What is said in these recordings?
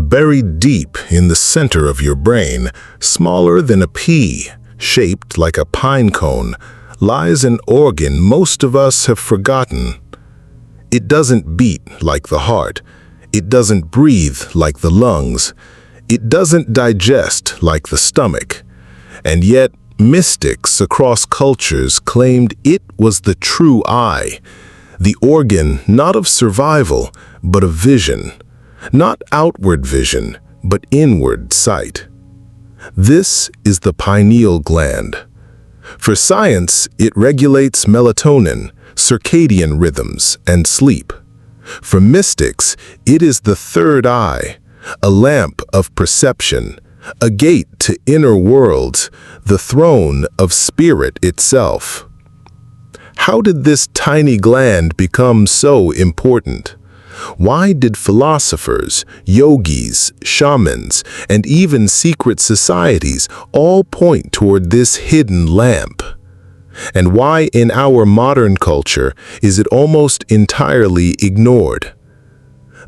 Buried deep in the center of your brain, smaller than a pea, shaped like a pine cone, lies an organ most of us have forgotten. It doesn't beat like the heart. It doesn't breathe like the lungs. It doesn't digest like the stomach. And yet, mystics across cultures claimed it was the true eye, the organ not of survival, but of vision. Not outward vision, but inward sight. This is the pineal gland. For science, it regulates melatonin, circadian rhythms, and sleep. For mystics, it is the third eye, a lamp of perception, a gate to inner worlds, the throne of spirit itself. How did this tiny gland become so important? Why did philosophers, yogis, shamans, and even secret societies all point toward this hidden lamp? And why in our modern culture is it almost entirely ignored?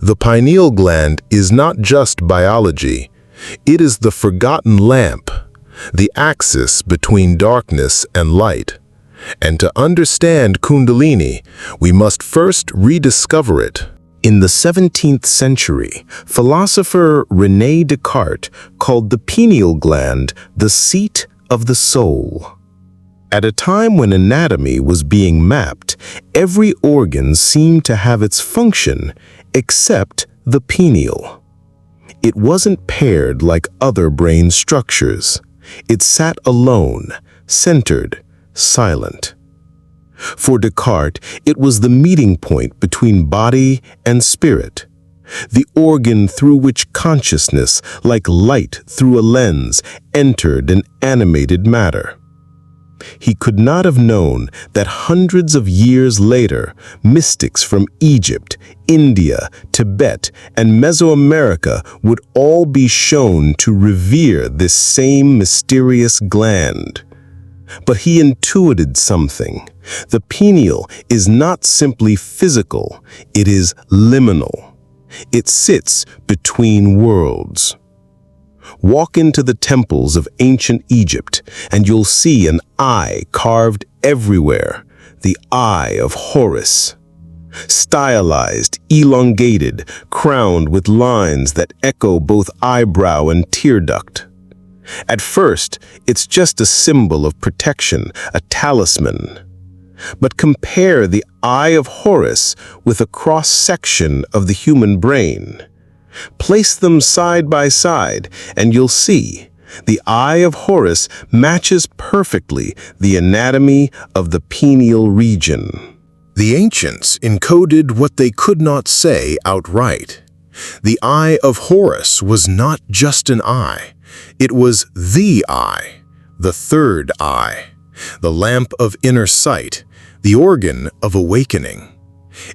The pineal gland is not just biology. It is the forgotten lamp, the axis between darkness and light. And to understand Kundalini, we must first rediscover it. In the 17th century, philosopher René Descartes called the pineal gland the seat of the soul. At a time when anatomy was being mapped, every organ seemed to have its function except the pineal. It wasn't paired like other brain structures. It sat alone, centered, silent. For Descartes, it was the meeting point between body and spirit, the organ through which consciousness, like light through a lens, entered and animated matter. He could not have known that hundreds of years later, mystics from Egypt, India, Tibet, and Mesoamerica would all be shown to revere this same mysterious gland. But he intuited something. The pineal is not simply physical, it is liminal. It sits between worlds. Walk into the temples of ancient Egypt, and you'll see an eye carved everywhere, the Eye of Horus. Stylized, elongated, crowned with lines that echo both eyebrow and tear duct. At first, it's just a symbol of protection, a talisman. But compare the Eye of Horus with a cross-section of the human brain. Place them side by side, and you'll see the Eye of Horus matches perfectly the anatomy of the pineal region. The ancients encoded what they could not say outright. The Eye of Horus was not just an eye. It was the eye, the third eye, the lamp of inner sight, the organ of awakening.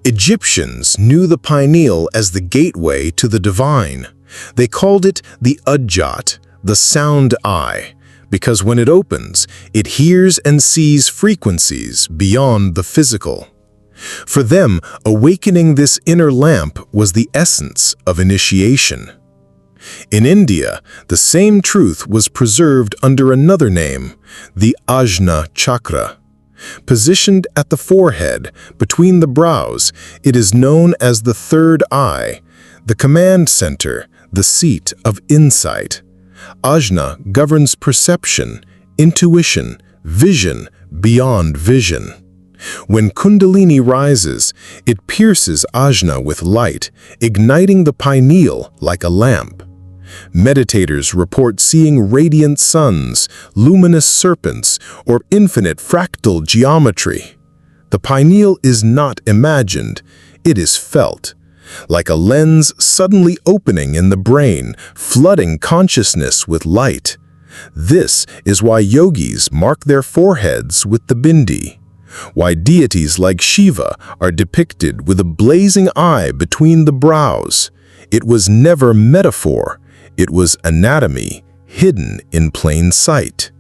Egyptians knew the pineal as the gateway to the divine. They called it the Ajna, the sound eye, because when it opens, it hears and sees frequencies beyond the physical. For them, awakening this inner lamp was the essence of initiation. In India, the same truth was preserved under another name, the Ajna chakra. Positioned at the forehead, between the brows, it is known as the third eye, the command center, the seat of insight. Ajna governs perception, intuition, vision beyond vision. When Kundalini rises, it pierces Ajna with light, igniting the pineal like a lamp. Meditators report seeing radiant suns, luminous serpents, or infinite fractal geometry. The pineal is not imagined, it is felt, like a lens suddenly opening in the brain, flooding consciousness with light. This is why yogis mark their foreheads with the bindi, why deities like Shiva are depicted with a blazing eye between the brows. It was never metaphor. It was anatomy hidden in plain sight.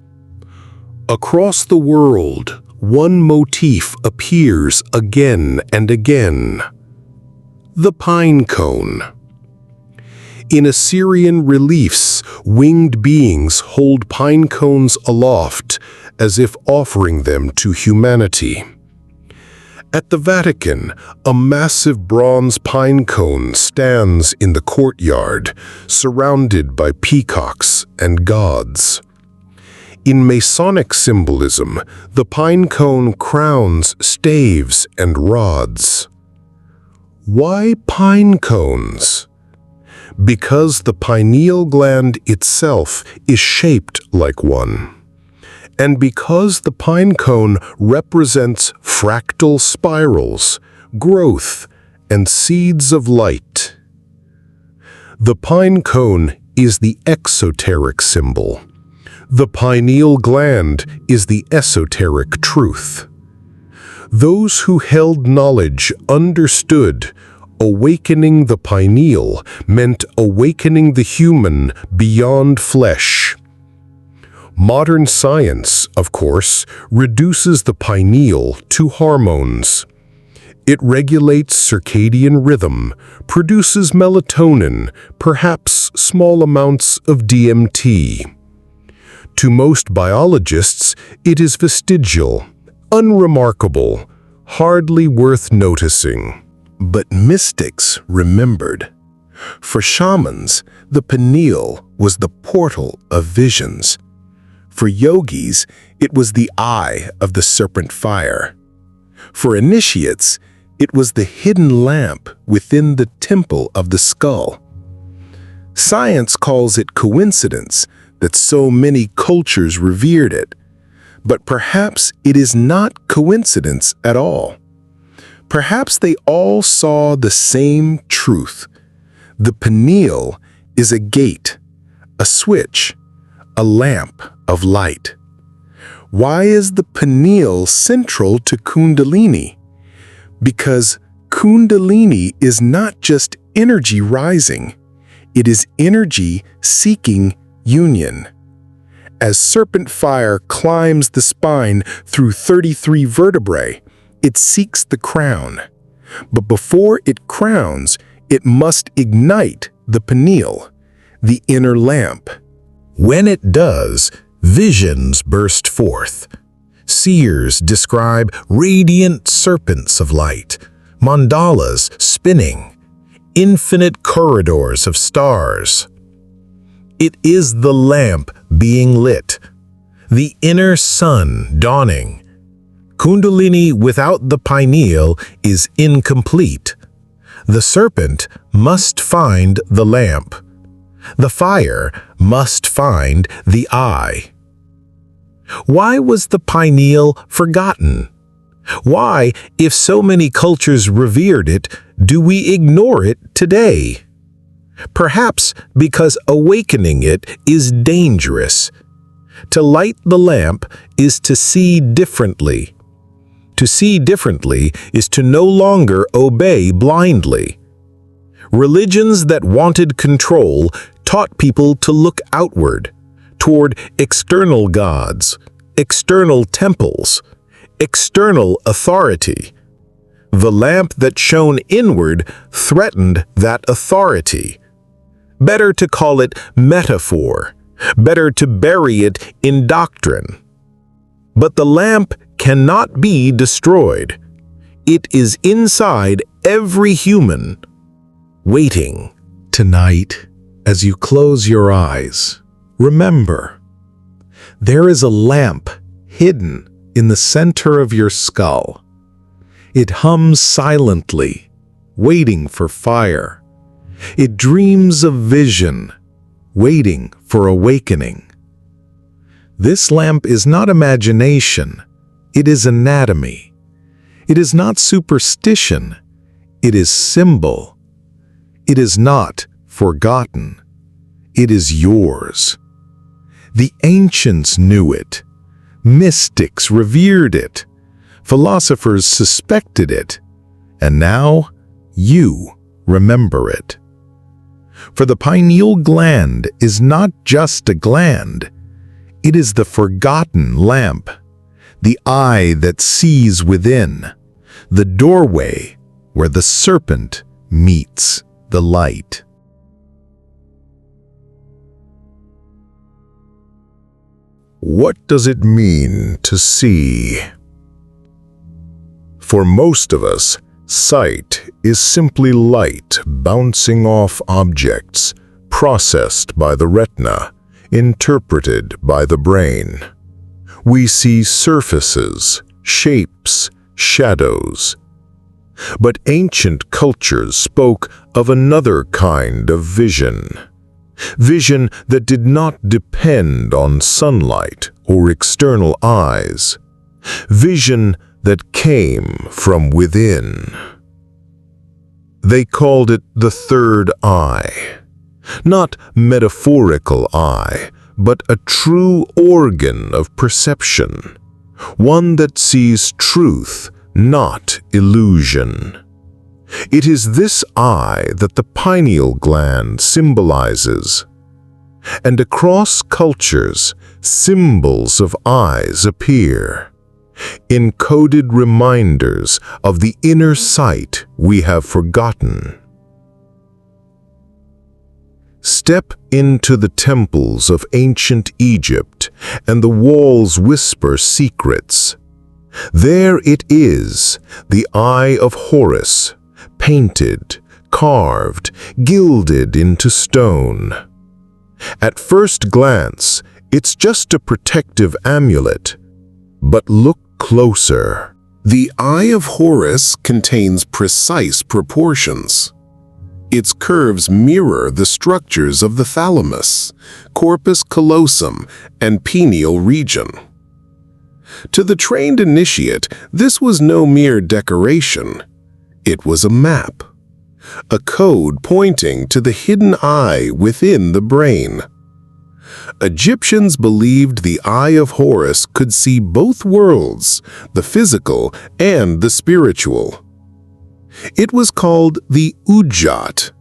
Across the world, one motif appears again and again: the pine cone. In Assyrian reliefs, winged beings hold pine cones aloft as if offering them to humanity. At the Vatican, a massive bronze pine cone stands in the courtyard, surrounded by peacocks and gods. In Masonic symbolism, the pine cone crowns staves and rods. Why pine cones? Because the pineal gland itself is shaped like one. And because the pine cone represents fractal spirals, growth, and seeds of light. The pine cone is the exoteric symbol. The pineal gland is the esoteric truth. Those who held knowledge understood awakening the pineal meant awakening the human beyond flesh. Modern science, of course, reduces the pineal to hormones. It regulates circadian rhythm, produces melatonin, perhaps small amounts of DMT. To most biologists, it is vestigial, unremarkable, hardly worth noticing. But mystics remembered. For shamans, the pineal was the portal of visions. For yogis, it was the eye of the serpent fire. For initiates, it was the hidden lamp within the temple of the skull. Science calls it coincidence that so many cultures revered it, but perhaps it is not coincidence at all. Perhaps they all saw the same truth. The pineal is a gate, a switch, a lamp of light. Why is the pineal central to Kundalini? Because Kundalini is not just energy rising, it is energy seeking union. As serpent fire climbs the spine through 33 vertebrae, it seeks the crown. But before it crowns, it must ignite the pineal, the inner lamp. When it does, visions burst forth. Seers describe radiant serpents of light, mandalas spinning, infinite corridors of stars. It is the lamp being lit, the inner sun dawning. Kundalini without the pineal is incomplete. The serpent must find the lamp. The fire must find the eye. Why was the pineal forgotten? Why, if so many cultures revered it, do we ignore it today? Perhaps because awakening it is dangerous. To light the lamp is to see differently. To see differently is to no longer obey blindly. Religions that wanted control taught people to look outward, toward external gods, external temples, external authority. The lamp that shone inward threatened that authority. Better to call it metaphor, better to bury it in doctrine. But the lamp cannot be destroyed. It is inside every human, waiting. Tonight, as you close your eyes, remember, there is a lamp hidden in the center of your skull. It hums silently, waiting for fire. It dreams of vision, waiting for awakening. This lamp is not imagination, it is anatomy. It is not superstition, it is symbol. It is not forgotten, it is yours. The ancients knew it, mystics revered it, philosophers suspected it, and now you remember it. For the pineal gland is not just a gland, it is the forgotten lamp, the eye that sees within, the doorway where the serpent meets the light. What does it mean to see? For most of us, sight is simply light bouncing off objects, processed by the retina, interpreted by the brain. We see surfaces, shapes, shadows. But ancient cultures spoke of another kind of vision. Vision that did not depend on sunlight or external eyes. Vision that came from within. They called it the third eye. Not metaphorical eye, but a true organ of perception. One that sees truth, not illusion. It is this eye that the pineal gland symbolizes. And across cultures, symbols of eyes appear. Encoded reminders of the inner sight we have forgotten. Step into the temples of ancient Egypt, and the walls whisper secrets. There it is, the Eye of Horus, painted, carved, gilded into stone. At first glance, it's just a protective amulet. But look closer. The Eye of Horus contains precise proportions. Its curves mirror the structures of the thalamus, corpus callosum, and pineal region. To the trained initiate, this was no mere decoration. It was a map, a code pointing to the hidden eye within the brain. Egyptians believed the Eye of Horus could see both worlds, the physical and the spiritual. It was called the Ujjat,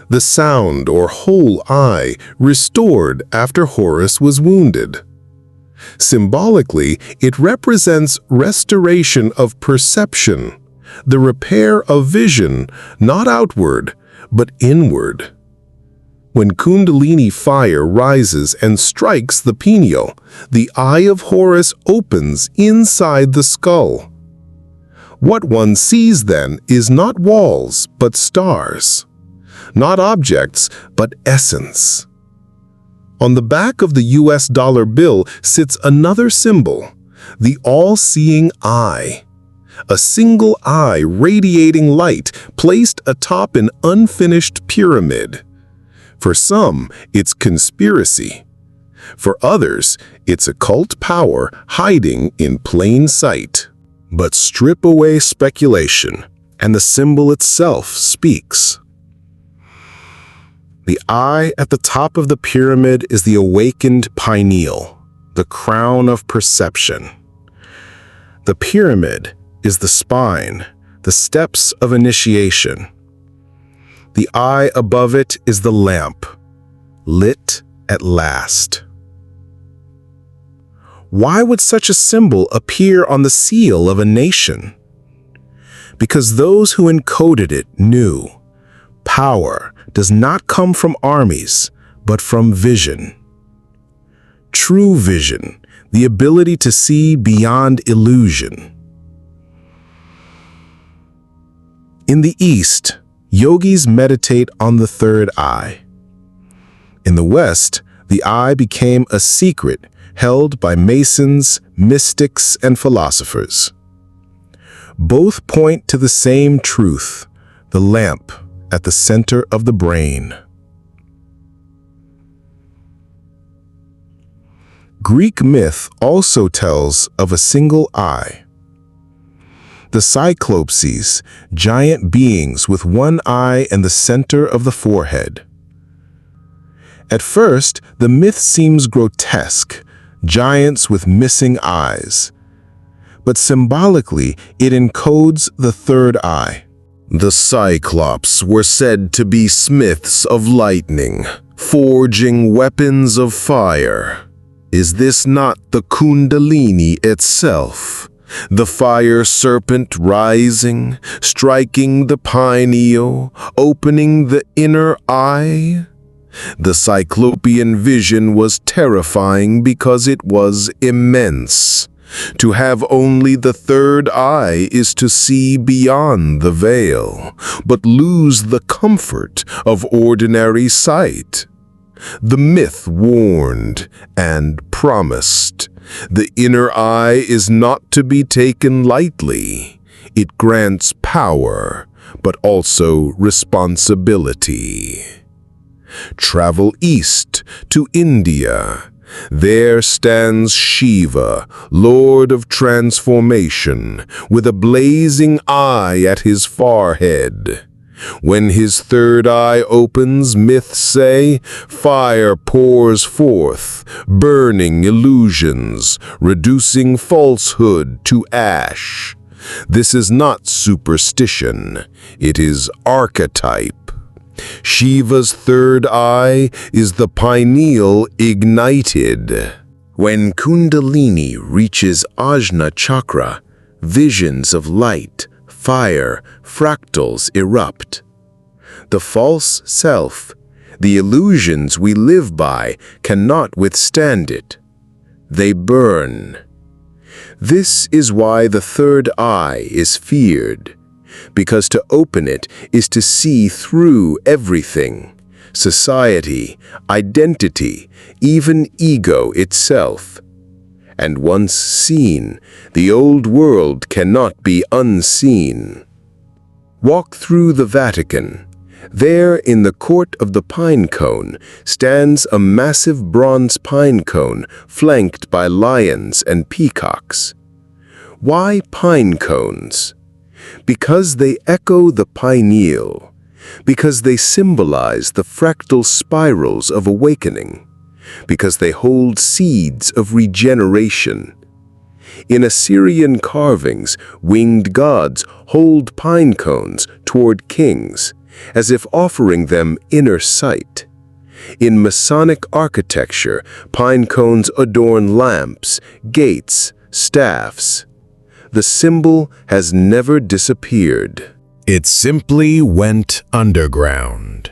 the sound or whole eye restored after Horus was wounded. Symbolically, it represents restoration of perception, the repair of vision, not outward, but inward. When Kundalini fire rises and strikes the pineal, the Eye of Horus opens inside the skull. What one sees then is not walls, but stars. Not objects, but essence. On the back of the US dollar bill sits another symbol, the all-seeing eye. A single eye radiating light placed atop an unfinished pyramid. For some, it's conspiracy. For others, it's occult power hiding in plain sight. But strip away speculation, and the symbol itself speaks. The eye at the top of the pyramid is the awakened pineal, the crown of perception. The pyramid is the spine, the steps of initiation. The eye above it is the lamp, lit at last. Why would such a symbol appear on the seal of a nation? Because those who encoded it knew power does not come from armies, but from vision. True vision, the ability to see beyond illusion. In the East, yogis meditate on the third eye. In the West, the eye became a secret held by Masons, mystics, and philosophers. Both point to the same truth, the lamp at the center of the brain. Greek myth also tells of a single eye. The Cyclopean, giant beings with one eye in the center of the forehead. At first, the myth seems grotesque, giants with missing eyes. But symbolically, it encodes the third eye. The Cyclops were said to be smiths of lightning, forging weapons of fire. Is this not the Kundalini itself? The fire serpent rising, striking the pineal, opening the inner eye? The Cyclopean vision was terrifying because it was immense. To have only the third eye is to see beyond the veil, but lose the comfort of ordinary sight. The myth warned and promised. The inner eye is not to be taken lightly. It grants power, but also responsibility. Travel east to India. There stands Shiva, Lord of Transformation, with a blazing eye at his forehead. When his third eye opens, myths say, fire pours forth, burning illusions, reducing falsehood to ash. This is not superstition, it is archetype. Shiva's third eye is the pineal ignited. When Kundalini reaches Ajna Chakra, visions of light, fire, fractals erupt. The false self, the illusions we live by, cannot withstand it. They burn. This is why the third eye is feared, because to open it is to see through everything, society, identity, even ego itself. And once seen, the old world cannot be unseen. Walk through the Vatican. There, in the court of the pine cone, stands a massive bronze pine cone flanked by lions and peacocks. Why pine cones? Because they echo the pineal, because they symbolize the fractal spirals of awakening, because they hold seeds of regeneration. In Assyrian carvings, winged gods hold pine cones toward kings, as if offering them inner sight. In Masonic architecture, pine cones adorn lamps, gates, staffs. The symbol has never disappeared. It simply went underground.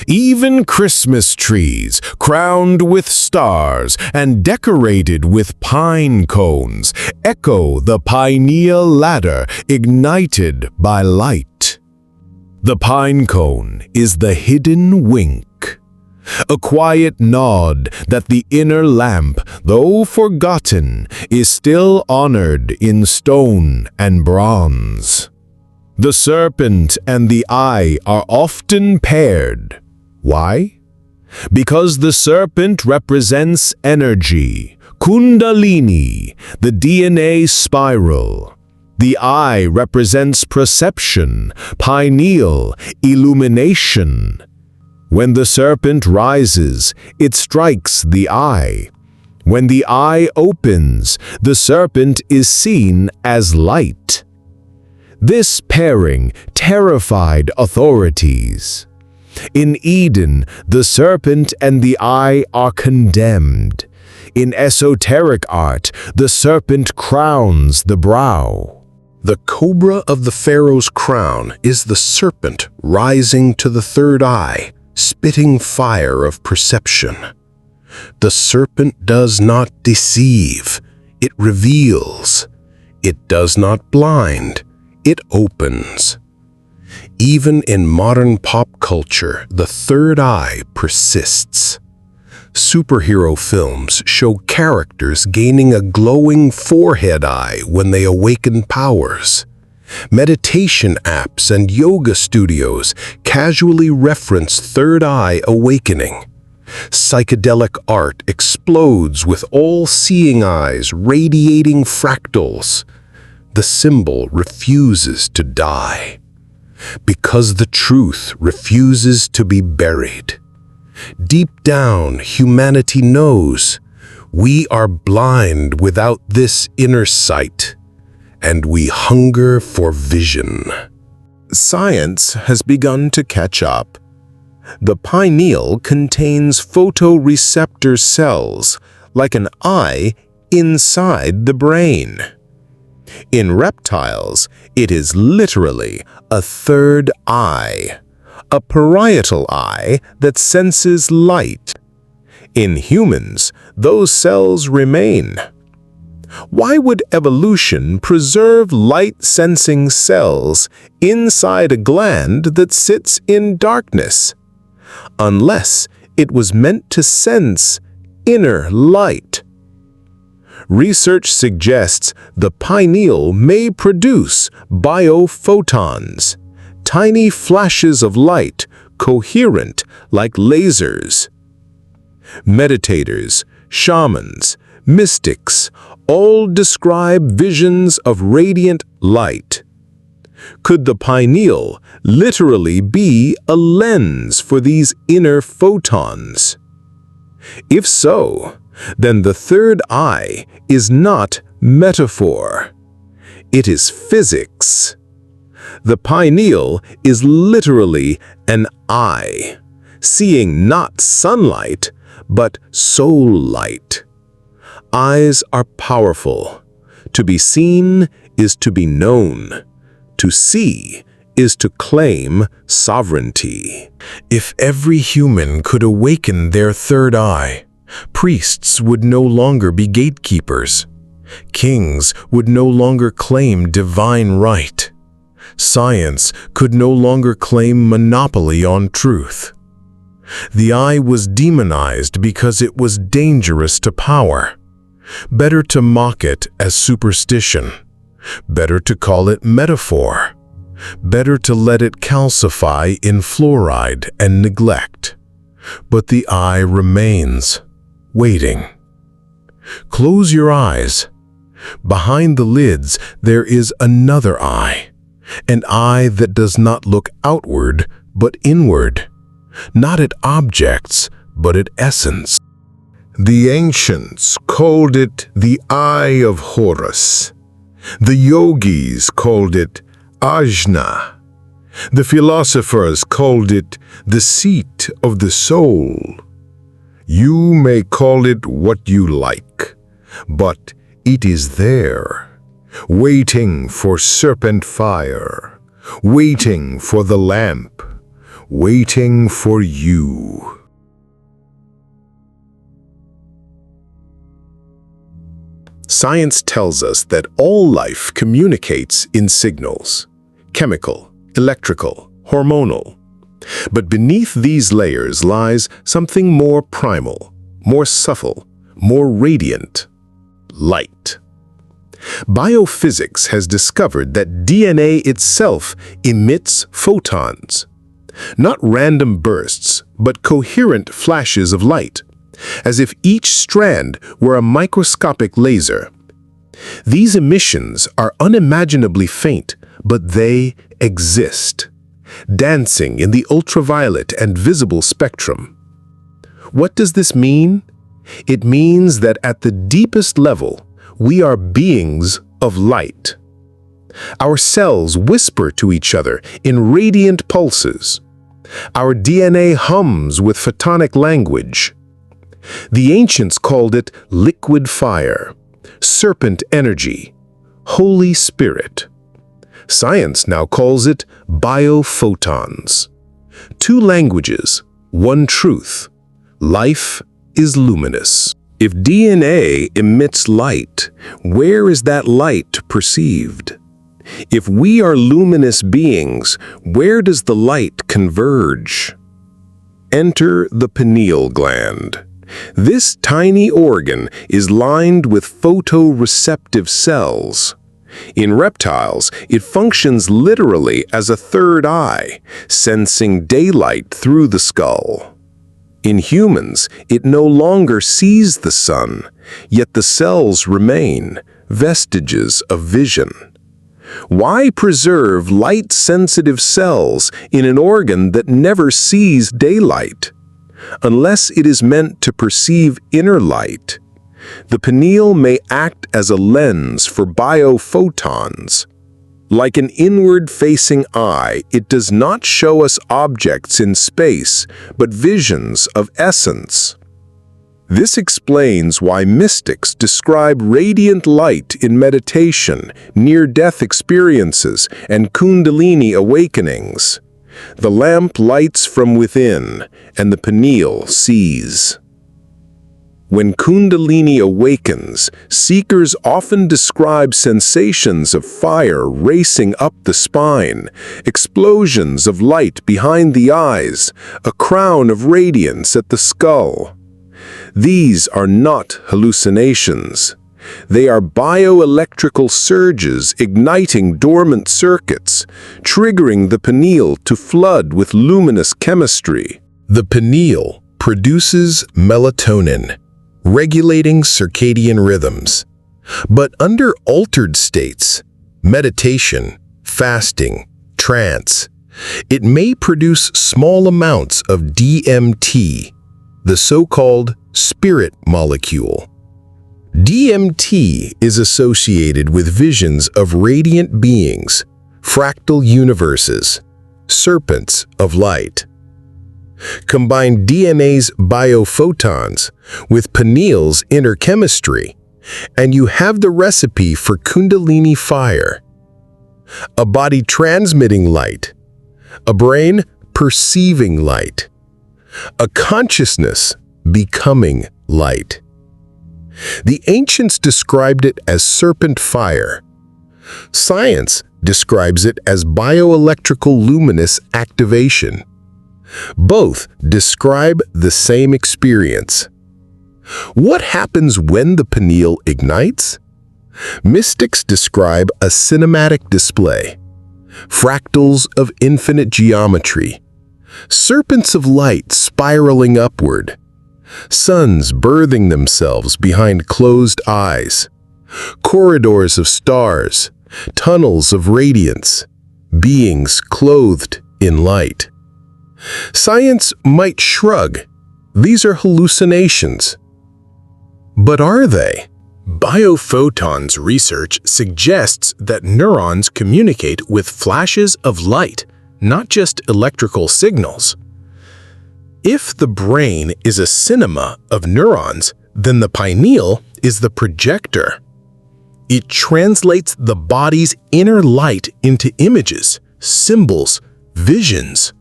Even Christmas trees, crowned with stars and decorated with pine cones, echo the pineal ladder ignited by light. The pine cone is the hidden wink, a quiet nod that the inner lamp, though forgotten, is still honored in stone and bronze. The serpent and the eye are often paired. Why? Because the serpent represents energy, Kundalini, the DNA spiral. The eye represents perception, pineal, illumination. When the serpent rises, it strikes the eye. When the eye opens, the serpent is seen as light. This pairing terrified authorities. In Eden, the serpent and the eye are condemned. In esoteric art, the serpent crowns the brow. The cobra of the pharaoh's crown is the serpent rising to the third eye, spitting fire of perception. The serpent does not deceive, it reveals. It does not blind, it opens. Even in modern pop culture, the third eye persists. Superhero films show characters gaining a glowing forehead eye when they awaken powers. Meditation apps and yoga studios casually reference third eye awakening. Psychedelic art explodes with all-seeing eyes radiating fractals. The symbol refuses to die, because the truth refuses to be buried. Deep down, humanity knows we are blind without this inner sight, and we hunger for vision. Science has begun to catch up. The pineal contains photoreceptor cells, like an eye inside the brain. In reptiles, it is literally a third eye, a parietal eye that senses light. In humans, those cells remain. Why would evolution preserve light-sensing cells inside a gland that sits in darkness? Unless it was meant to sense inner light. Research suggests the pineal may produce biophotons, tiny flashes of light, coherent like lasers. Meditators, shamans, mystics all describe visions of radiant light. Could the pineal literally be a lens for these inner photons? If so, then the third eye is not metaphor. It is physics. The pineal is literally an eye, seeing not sunlight, but soul light. Eyes are powerful. To be seen is to be known. To see is to claim sovereignty. If every human could awaken their third eye, priests would no longer be gatekeepers. Kings would no longer claim divine right. Science could no longer claim monopoly on truth. The eye was demonized because it was dangerous to power. Better to mock it as superstition. Better to call it metaphor. Better to let it calcify in fluoride and neglect. But the eye remains, waiting. Close your eyes. Behind the lids there is another eye, an eye that does not look outward but inward, not at objects but at essence. The ancients called it the Eye of Horus. The yogis called it Ajna. The philosophers called it the seat of the soul. You may call it what you like, but it is there, waiting for serpent fire, waiting for the lamp, waiting for you. Science tells us that all life communicates in signals, chemical, electrical, hormonal. But beneath these layers lies something more primal, more subtle, more radiant: light. Biophysics has discovered that DNA itself emits photons. Not random bursts, but coherent flashes of light, as if each strand were a microscopic laser. These emissions are unimaginably faint, but they exist, dancing in the ultraviolet and visible spectrum. What does this mean? It means that at the deepest level, we are beings of light. Our cells whisper to each other in radiant pulses. Our DNA hums with photonic language. The ancients called it liquid fire, serpent energy, Holy Spirit. Science now calls it biophotons. Two languages, one truth. Life is luminous. If DNA emits light, where is that light perceived? If we are luminous beings, where does the light converge? Enter the pineal gland. This tiny organ is lined with photoreceptive cells. In reptiles, it functions literally as a third eye, sensing daylight through the skull. In humans, it no longer sees the sun, yet the cells remain, vestiges of vision. Why preserve light-sensitive cells in an organ that never sees daylight? Unless it is meant to perceive inner light, the pineal may act as a lens for biophotons. Like an inward-facing eye, it does not show us objects in space, but visions of essence. This explains why mystics describe radiant light in meditation, near-death experiences, and Kundalini awakenings. The lamp lights from within, and the pineal sees. When Kundalini awakens, seekers often describe sensations of fire racing up the spine, explosions of light behind the eyes, a crown of radiance at the skull. These are not hallucinations. They are bioelectrical surges igniting dormant circuits, triggering the pineal to flood with luminous chemistry. The pineal produces melatonin, regulating circadian rhythms. But under altered states, meditation, fasting, trance, it may produce small amounts of DMT, the so-called spirit molecule. DMT is associated with visions of radiant beings, fractal universes, serpents of light. Combine DNA's biophotons with pineal's inner chemistry, and you have the recipe for Kundalini fire. A body transmitting light, a brain perceiving light, a consciousness becoming light. The ancients described it as serpent fire. Science describes it as bioelectrical luminous activation. Both describe the same experience. What happens when the pineal ignites? Mystics describe a cinematic display, fractals of infinite geometry, serpents of light spiraling upward, suns birthing themselves behind closed eyes, corridors of stars, tunnels of radiance, beings clothed in light. Science might shrug. These are hallucinations. But are they? Biophotons research suggests that neurons communicate with flashes of light, not just electrical signals. If the brain is a cinema of neurons, then the pineal is the projector. It translates the body's inner light into images, symbols, visions.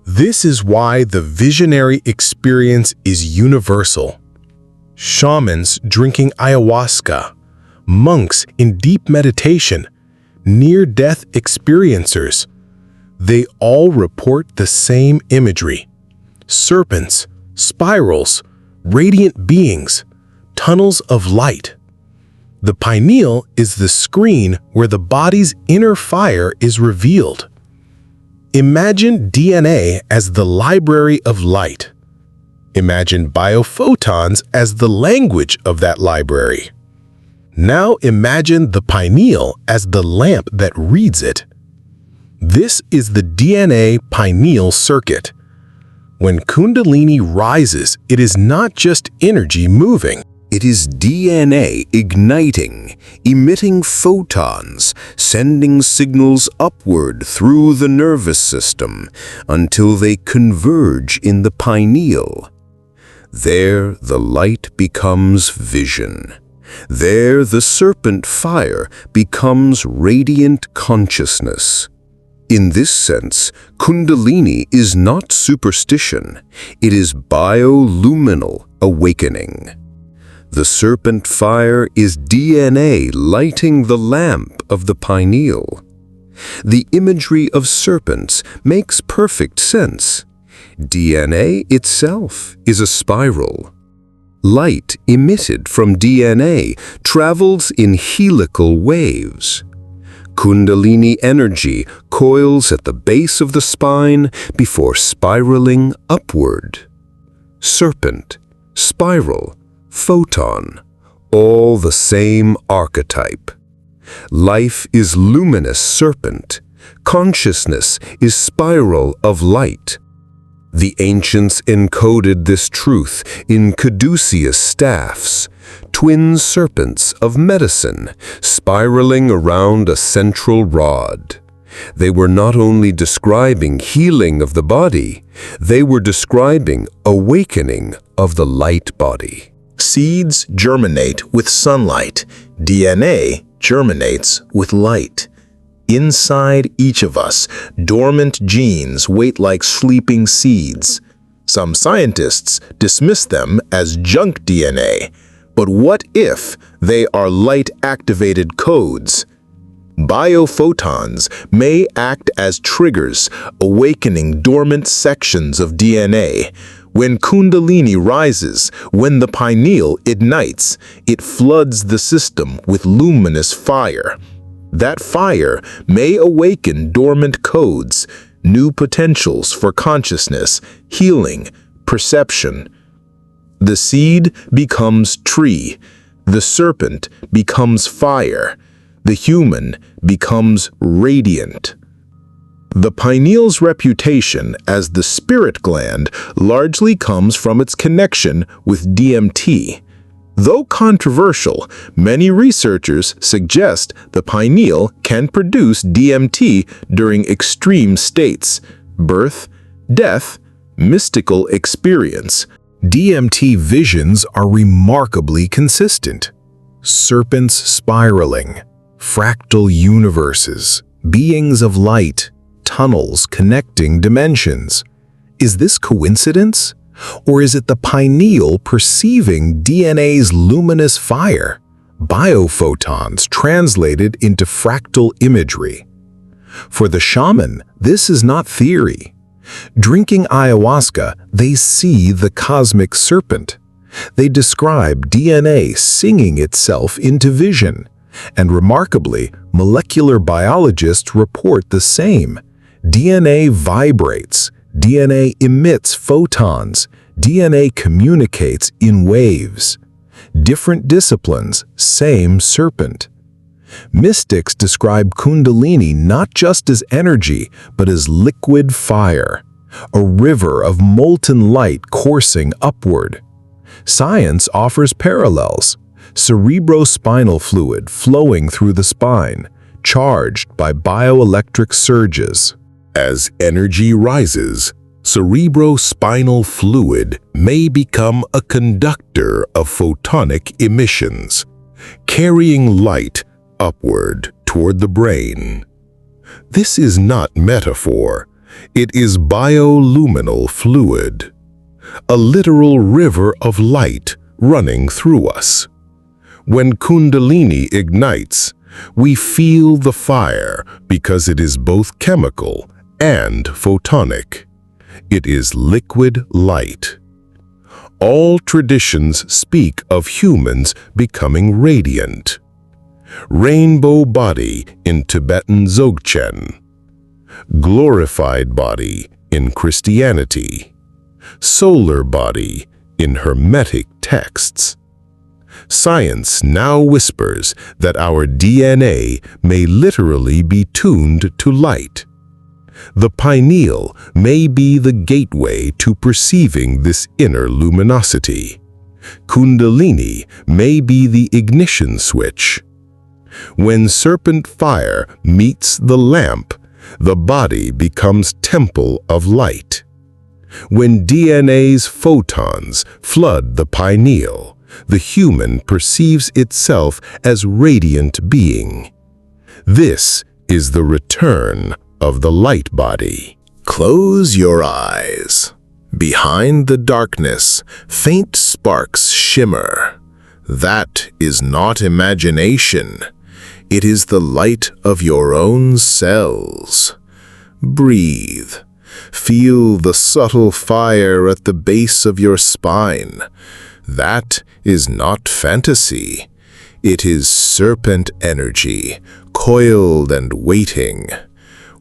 This is why the visionary experience is universal. Shamans drinking ayahuasca, monks in deep meditation, near-death experiencers, they all report the same imagery. Serpents, spirals, radiant beings, tunnels of light. The pineal is the screen where the body's inner fire is revealed. Imagine DNA as the library of light. Imagine biophotons as the language of that library. Now imagine the pineal as the lamp that reads it. This is the DNA pineal circuit. When Kundalini rises, it is not just energy moving. It is DNA igniting, emitting photons, sending signals upward through the nervous system until they converge in the pineal. There the light becomes vision. There the serpent fire becomes radiant consciousness. In this sense, Kundalini is not superstition. It is bioluminal awakening. The serpent fire is DNA lighting the lamp of the pineal. The imagery of serpents makes perfect sense. DNA itself is a spiral. Light emitted from DNA travels in helical waves. Kundalini energy coils at the base of the spine before spiraling upward. Serpent, spiral, photon, all the same archetype. Life is luminous serpent. Consciousness is spiral of light. The ancients encoded this truth in caduceus staffs, twin serpents of medicine, spiraling around a central rod. They were not only describing healing of the body, they were describing awakening of the light body. Seeds germinate with sunlight. DNA germinates with light. Inside each of us, dormant genes wait like sleeping seeds. Some scientists dismiss them as junk DNA, but what if they are light-activated codes? Biophotons may act as triggers, awakening dormant sections of DNA. When Kundalini rises, when the pineal ignites, it floods the system with luminous fire. That fire may awaken dormant codes, new potentials for consciousness, healing, perception. The seed becomes tree, the serpent becomes fire, the human becomes radiant. The pineal's reputation as the spirit gland largely comes from its connection with DMT. Though controversial, many researchers suggest the pineal can produce DMT during extreme states, birth, death, mystical experience. DMT visions are remarkably consistent. Serpents spiraling, fractal universes, beings of light, tunnels connecting dimensions. Is this coincidence? Or is it the pineal perceiving DNA's luminous fire, biophotons translated into fractal imagery? For the shaman, this is not theory. Drinking ayahuasca, they see the cosmic serpent. They describe DNA singing itself into vision, and remarkably, molecular biologists report the same. DNA vibrates, DNA emits photons, DNA communicates in waves. Different disciplines, same serpent. Mystics describe Kundalini not just as energy, but as liquid fire, a river of molten light coursing upward. Science offers parallels. Cerebrospinal fluid flowing through the spine, charged by bioelectric surges. As energy rises, cerebrospinal fluid may become a conductor of photonic emissions, carrying light upward toward the brain. This is not metaphor. It is bioluminal fluid, a literal river of light running through us. When Kundalini ignites, we feel the fire because it is both chemical and photonic. It is liquid light. All traditions speak of humans becoming radiant. Rainbow body in Tibetan Dzogchen. Glorified body in Christianity. Solar body in Hermetic texts. Science now whispers that our DNA may literally be tuned to light. The pineal may be the gateway to perceiving this inner luminosity. Kundalini may be the ignition switch. When serpent fire meets the lamp, the body becomes temple of light. When DNA's photons flood the pineal, the human perceives itself as radiant being. This is the return of the light body. Close your eyes. Behind the darkness, faint sparks shimmer. That is not imagination. It is the light of your own cells. Breathe. Feel the subtle fire at the base of your spine. That is not fantasy. It is serpent energy, coiled and waiting.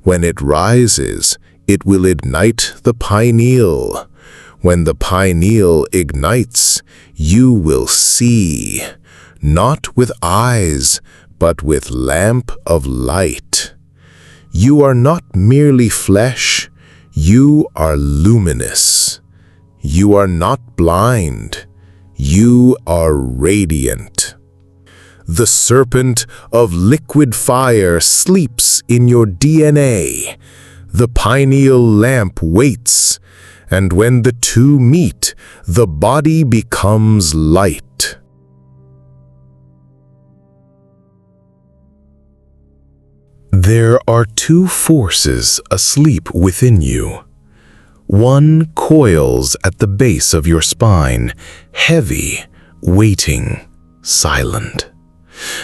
When it rises, it will ignite the pineal. When the pineal ignites, you will see, not with eyes, but with lamp of light. You are not merely flesh, you are luminous. You are not blind, you are radiant. The serpent of liquid fire sleeps in your DNA. The pineal lamp waits, and when the two meet, the body becomes light. There are two forces asleep within you. One coils at the base of your spine, heavy, waiting, silent.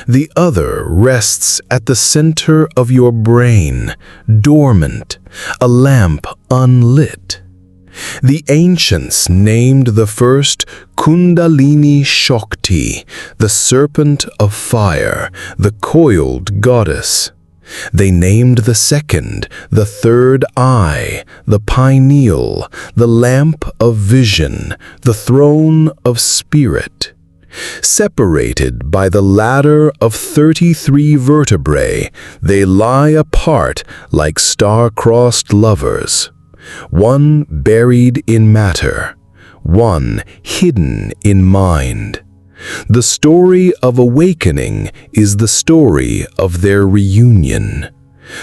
The other rests at the center of your brain, dormant, a lamp unlit. The ancients named the first Kundalini Shakti, the serpent of fire, the coiled goddess. They named the second, the third eye, the pineal, the lamp of vision, the throne of spirit. Separated by the ladder of 33 vertebrae, they lie apart like star-crossed lovers. One buried in matter, one hidden in mind. The story of awakening is the story of their reunion.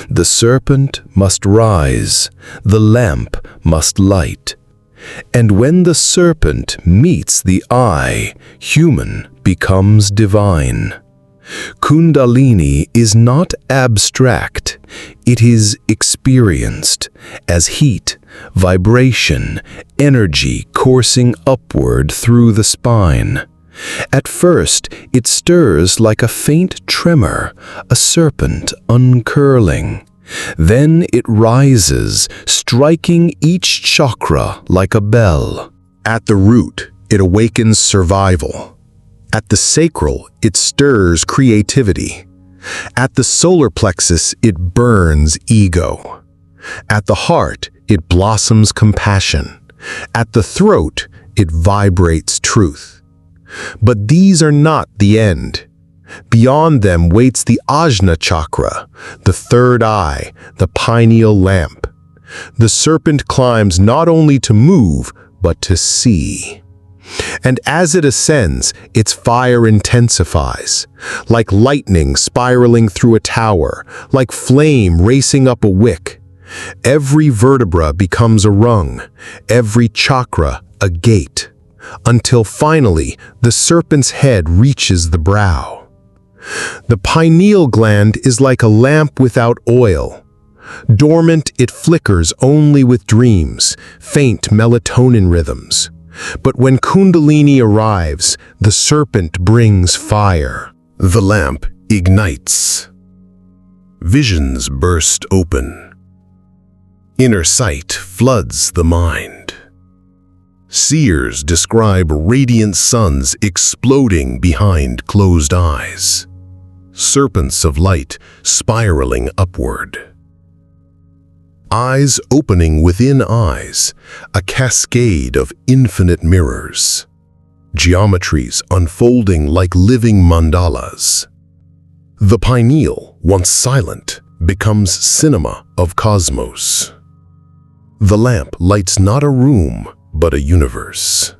The serpent must rise, the lamp must light. And when the serpent meets the eye, human becomes divine. Kundalini is not abstract, it is experienced as heat, vibration, energy coursing upward through the spine. At first, it stirs like a faint tremor, a serpent uncurling. Then it rises, striking each chakra like a bell. At the root, it awakens survival. At the sacral, it stirs creativity. At the solar plexus, it burns ego. At the heart, it blossoms compassion. At the throat, it vibrates truth. But these are not the end. Beyond them waits the Ajna chakra, the third eye, the pineal lamp. The serpent climbs not only to move, but to see. And as it ascends, its fire intensifies, like lightning spiraling through a tower, like flame racing up a wick. Every vertebra becomes a rung, every chakra a gate, until finally the serpent's head reaches the brow. The pineal gland is like a lamp without oil. Dormant, it flickers only with dreams, faint melatonin rhythms. But when Kundalini arrives, the serpent brings fire. The lamp ignites. Visions burst open. Inner sight floods the mind. Seers describe radiant suns exploding behind closed eyes. Serpents of light spiraling upward. Eyes opening within eyes, a cascade of infinite mirrors. Geometries unfolding like living mandalas. The pineal, once silent, becomes cinema of cosmos. The lamp lights not a room, but a universe.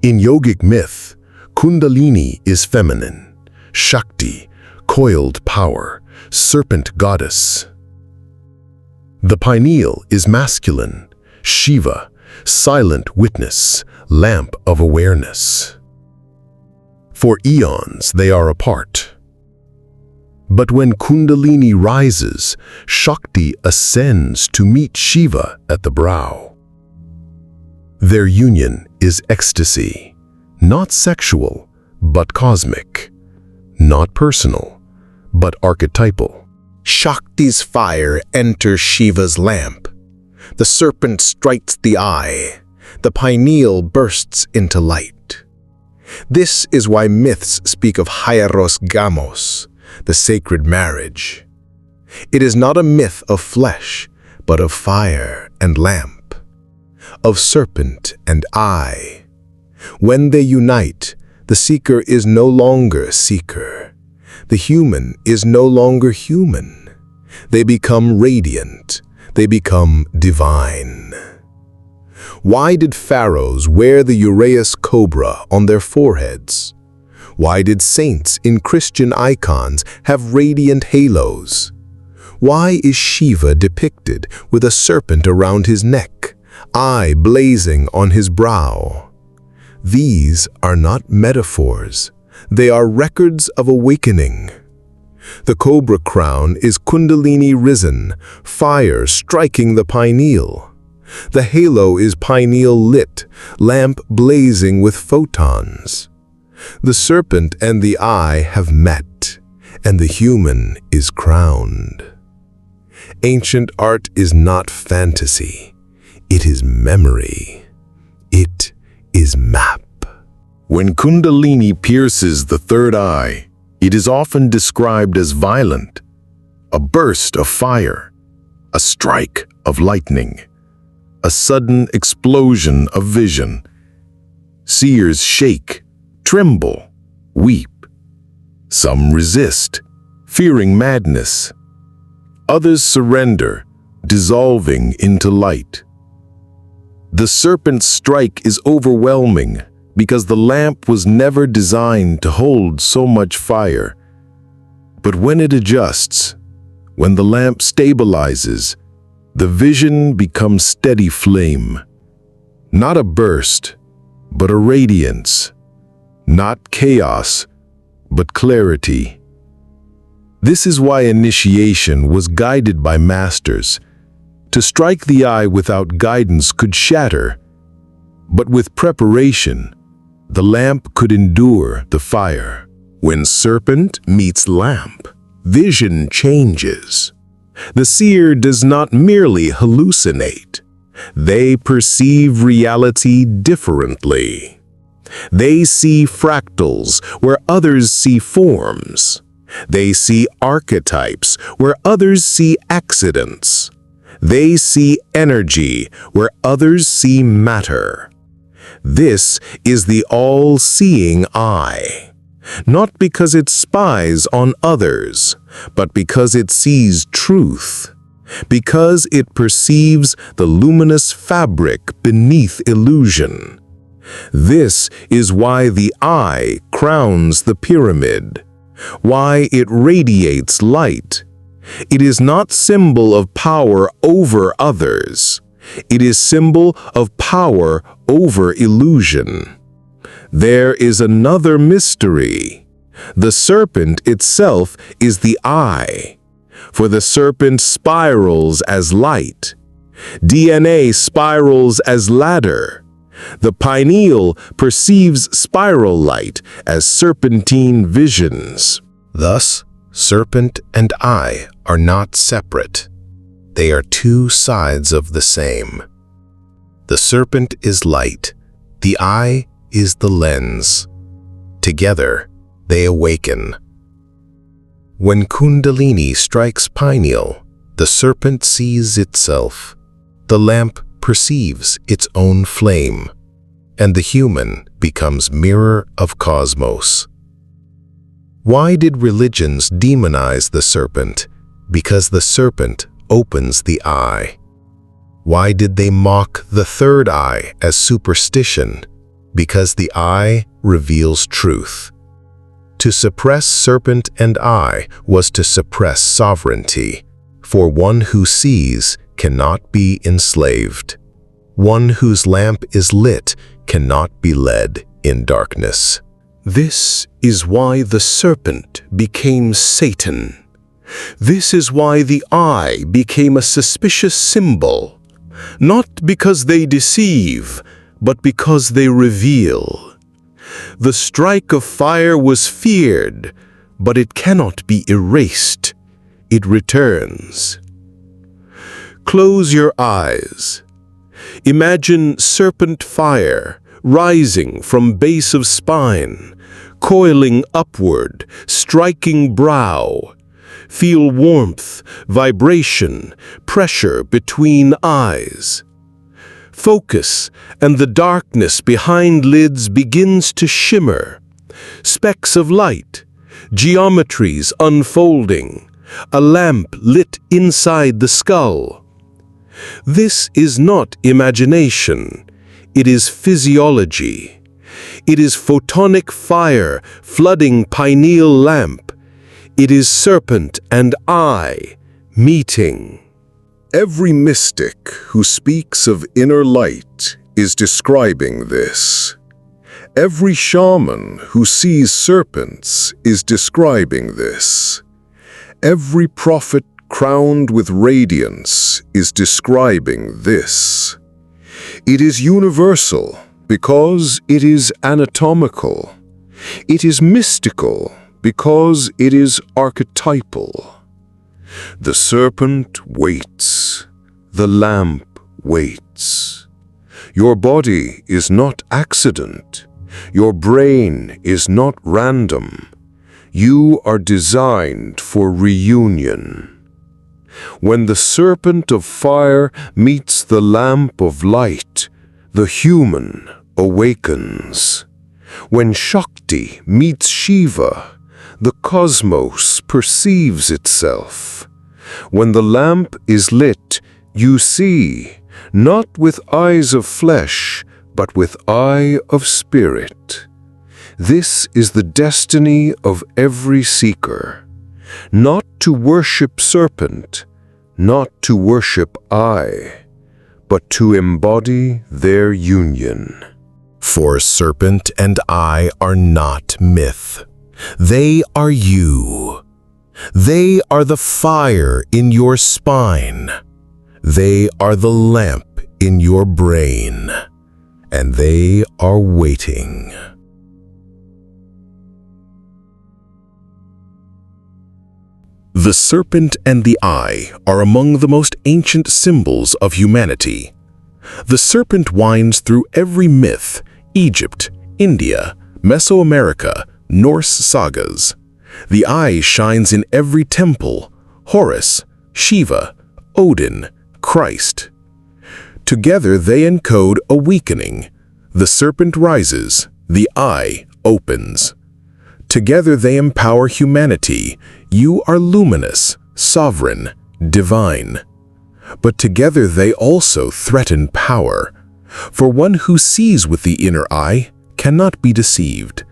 In yogic myth, Kundalini is feminine, Shakti, coiled power, serpent goddess. The pineal is masculine, Shiva, silent witness, lamp of awareness. For eons they are apart. But when Kundalini rises, Shakti ascends to meet Shiva at the brow. Their union is ecstasy, not sexual, but cosmic, not personal, but archetypal. Shakti's fire enters Shiva's lamp. The serpent strikes the eye. The pineal bursts into light. This is why myths speak of hieros gamos, the sacred marriage. It is not a myth of flesh, but of fire and lamp, of serpent and eye. When they unite, the seeker is no longer seeker. The human is no longer human. They become radiant. They become divine. Why did pharaohs wear the uraeus cobra on their foreheads? Why did saints in Christian icons have radiant halos? Why is Shiva depicted with a serpent around his neck, eye blazing on his brow? These are not metaphors. They are records of awakening. The cobra crown is Kundalini risen, fire striking the pineal. The halo is pineal lit, lamp blazing with photons. The serpent and the eye have met, and the human is crowned. Ancient art is not fantasy. It is memory. It is map. When Kundalini pierces the third eye, it is often described as violent, a burst of fire, a strike of lightning, a sudden explosion of vision. Seers shake, tremble, weep. Some resist, fearing madness. Others surrender, dissolving into light. The serpent's strike is overwhelming because the lamp was never designed to hold so much fire. But when it adjusts, when the lamp stabilizes, the vision becomes steady flame. Not a burst, but a radiance. Not chaos, but clarity. This is why initiation was guided by masters. To strike the eye without guidance could shatter, but with preparation, the lamp could endure the fire. When serpent meets lamp, vision changes. The seer does not merely hallucinate. They perceive reality differently. They see fractals where others see forms. They see archetypes where others see accidents. They see energy where others see matter. This is the all-seeing eye, not because it spies on others, but because it sees truth, because it perceives the luminous fabric beneath illusion. This is why the eye crowns the pyramid, why it radiates light. It is not symbol of power over others. It is symbol of power over illusion. There is another mystery. The serpent itself is the eye, for the serpent spirals as light. DNA spirals as ladder. The pineal perceives spiral light as serpentine visions. Thus, serpent and eye are not separate. They are two sides of the same. The serpent is light. The eye is the lens. Together, they awaken. When Kundalini strikes pineal, the serpent sees itself. The lamp perceives its own flame, and the human becomes mirror of cosmos. Why did religions demonize the serpent? Because the serpent opens the eye. Why did they mock the third eye as superstition? Because the eye reveals truth. To suppress serpent and eye was to suppress sovereignty, for one who sees cannot be enslaved. One whose lamp is lit cannot be led in darkness. This is why the serpent became Satan. This is why the eye became a suspicious symbol, not because they deceive, but because they reveal. The strike of fire was feared, but it cannot be erased. It returns. Close your eyes. Imagine serpent fire rising from base of spine, coiling upward, striking brow. Feel warmth, vibration, pressure between eyes. Focus, and the darkness behind lids begins to shimmer. Specks of light, geometries unfolding, a lamp lit inside the skull. This is not imagination. It is physiology. It is photonic fire flooding pineal lamp. It is serpent and eye meeting. Every mystic who speaks of inner light is describing this. Every shaman who sees serpents is describing this. Every prophet crowned with radiance is describing this. It is universal because it is anatomical. It is mystical because it is archetypal. The serpent waits. The lamp waits. Your body is not accident. Your brain is not random. You are designed for reunion. When the serpent of fire meets the lamp of light, the human awakens. When Shakti meets Shiva, the cosmos perceives itself. When the lamp is lit, you see, not with eyes of flesh, but with eye of spirit. This is the destiny of every seeker. Not to worship serpent, not to worship I, but to embody their union. For serpent and I are not myth. They are you. They are the fire in your spine. They are the lamp in your brain. And they are waiting. The serpent and the eye are among the most ancient symbols of humanity. The serpent winds through every myth, Egypt, India, Mesoamerica, Norse sagas. The eye shines in every temple, Horus, Shiva, Odin, Christ. Together they encode awakening. The serpent rises, the eye opens. Together they empower humanity. You are luminous, sovereign, divine. But together they also threaten power. For one who sees with the inner eye cannot be deceived,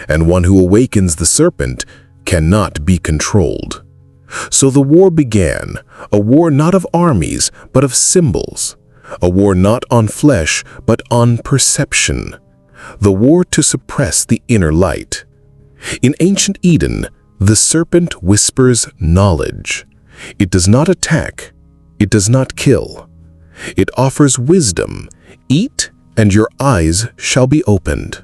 and one who awakens the serpent cannot be controlled. So the war began, a war not of armies, but of symbols. A war not on flesh, but on perception. The war to suppress the inner light. In ancient Eden, the serpent whispers knowledge. It does not attack. It does not kill. It offers wisdom. Eat, and your eyes shall be opened.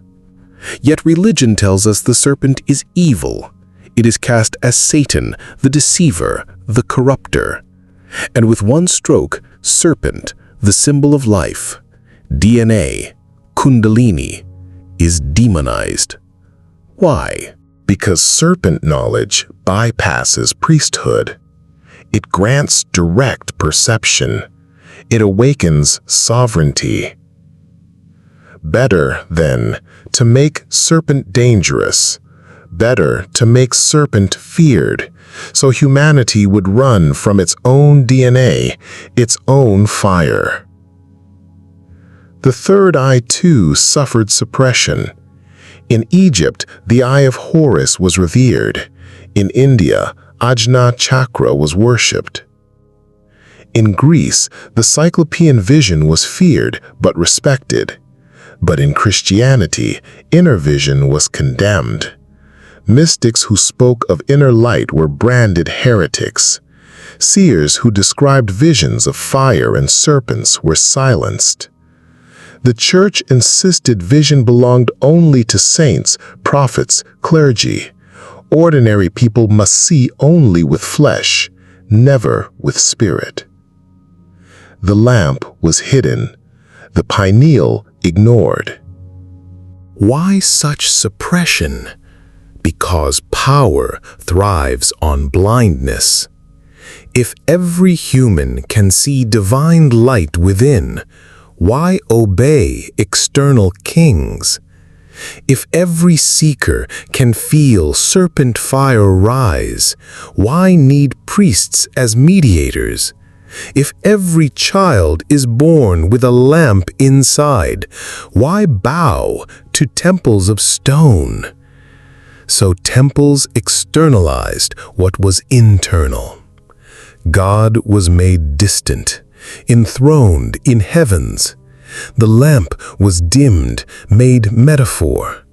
Yet religion tells us the serpent is evil. It is cast as Satan, the deceiver, the corrupter. And with one stroke, serpent, the symbol of life, DNA, Kundalini, is demonized. Why? Because serpent knowledge bypasses priesthood. It grants direct perception. It awakens sovereignty. Better, then, to make serpent dangerous. Better to make serpent feared, so humanity would run from its own DNA, its own fire. The third eye, too, suffered suppression. In Egypt, the Eye of Horus was revered. In India, Ajna Chakra was worshipped. In Greece, the Cyclopean vision was feared but respected. But in Christianity, inner vision was condemned. Mystics who spoke of inner light were branded heretics. Seers who described visions of fire and serpents were silenced. The Church insisted vision belonged only to saints, prophets, clergy. Ordinary people must see only with flesh, never with spirit. The lamp was hidden, the pineal ignored. Why such suppression? Because power thrives on blindness. If every human can see divine light within, why obey external kings? If every seeker can feel serpent fire rise, why need priests as mediators? If every child is born with a lamp inside, why bow to temples of stone? So temples externalized what was internal. God was made distant, enthroned in heavens. The lamp was dimmed, made metaphor.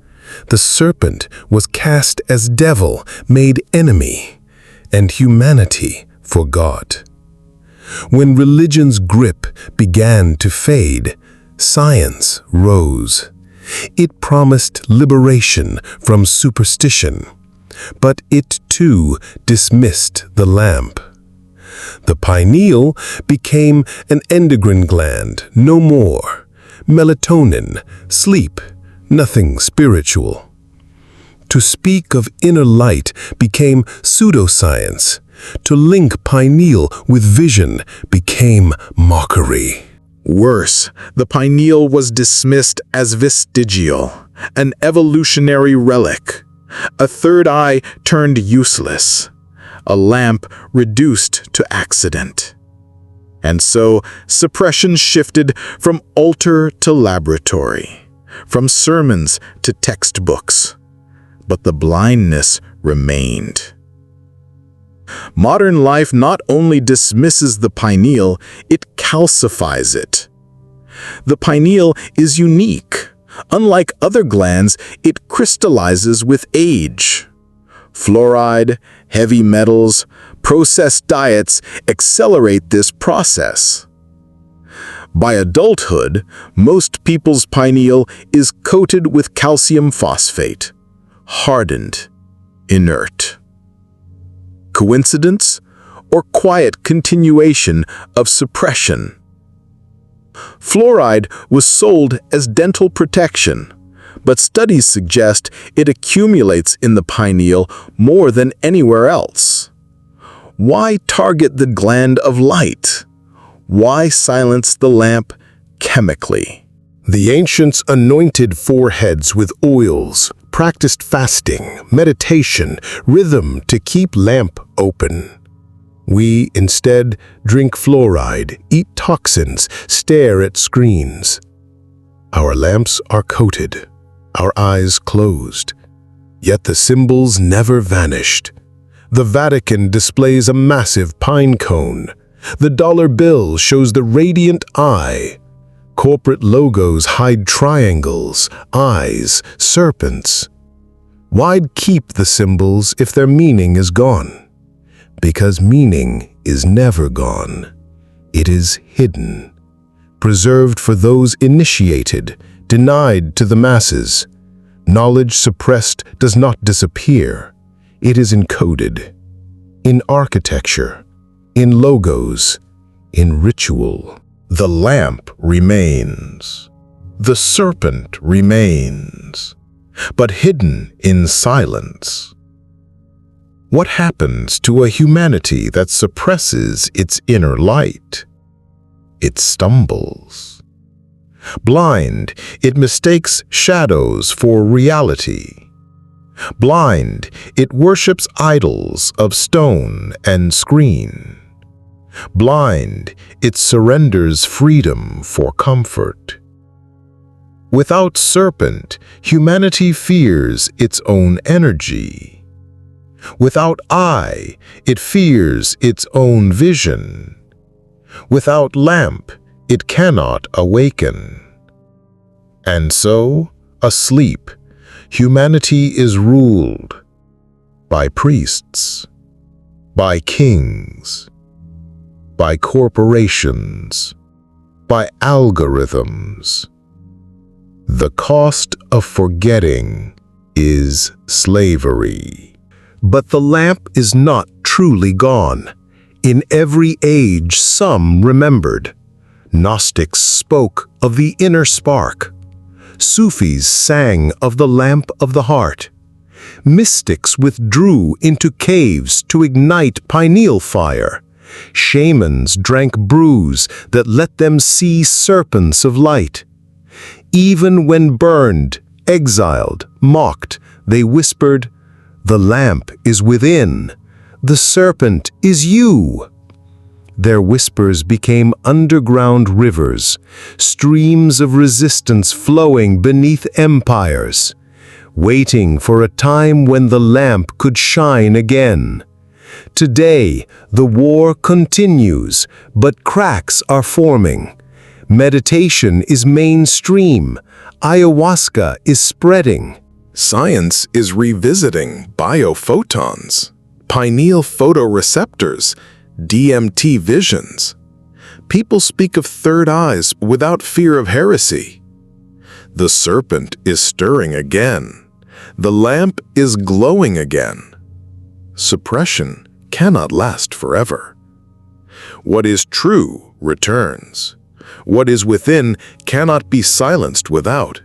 The serpent was cast as devil, made enemy. and humanity forgot. When religion's grip began to fade, science rose. It promised liberation from superstition, but it too dismissed the lamp. The pineal became an endocrine gland, no more. Melatonin, sleep, nothing spiritual. To speak of inner light became pseudoscience. To link pineal with vision became mockery. Worse, the pineal was dismissed as vestigial, an evolutionary relic. A third eye turned useless, a lamp reduced to accident. And so, suppression shifted from altar to laboratory, from sermons to textbooks. But the blindness remained. Modern life not only dismisses the pineal, it calcifies it. The pineal is unique. Unlike other glands, it crystallizes with age. Fluoride, heavy metals, processed diets accelerate this process. By adulthood, most people's pineal is coated with calcium phosphate, hardened, inert. Coincidence or quiet continuation of suppression? Fluoride was sold as dental protection, but studies suggest it accumulates in the pineal more than anywhere else. Why target the gland of light? Why silence the lamp chemically? The ancients anointed foreheads with oils, practiced fasting, meditation, rhythm to keep lamp open. We, instead, drink fluoride, eat toxins, stare at screens. Our lamps are coated, our eyes closed. Yet the symbols never vanished. The Vatican displays a massive pine cone. The dollar bill shows the radiant eye. Corporate logos hide triangles, eyes, serpents. Why'd keep the symbols if their meaning is gone? Because meaning is never gone. It is hidden, preserved for those initiated, denied to the masses. Knowledge suppressed does not disappear. It is encoded in architecture, in logos, in ritual. The lamp remains. The serpent remains, but hidden in silence. What happens to a humanity that suppresses its inner light? It stumbles. Blind, it mistakes shadows for reality. Blind, it worships idols of stone and screen. Blind, it surrenders freedom for comfort. Without serpent, humanity fears its own energy. Without eye, it fears its own vision. Without lamp, it cannot awaken. And so, asleep, humanity is ruled by priests, by kings, by corporations, by algorithms. The cost of forgetting is slavery. But the lamp is not truly gone. In every age, some remembered. Gnostics spoke of the inner spark. Sufis sang of the lamp of the heart. Mystics withdrew into caves to ignite pineal fire. Shamans drank brews that let them see serpents of light. Even when burned, exiled, mocked, they whispered, "The lamp is within. The serpent is you." Their whispers became underground rivers, streams of resistance flowing beneath empires, waiting for a time when the lamp could shine again. Today, the war continues, but cracks are forming. Meditation is mainstream. Ayahuasca is spreading. Science is revisiting biophotons, pineal photoreceptors, DMT visions. People speak of third eyes without fear of heresy. The serpent is stirring again. The lamp is glowing again. Suppression cannot last forever. What is true returns. What is within cannot be silenced without.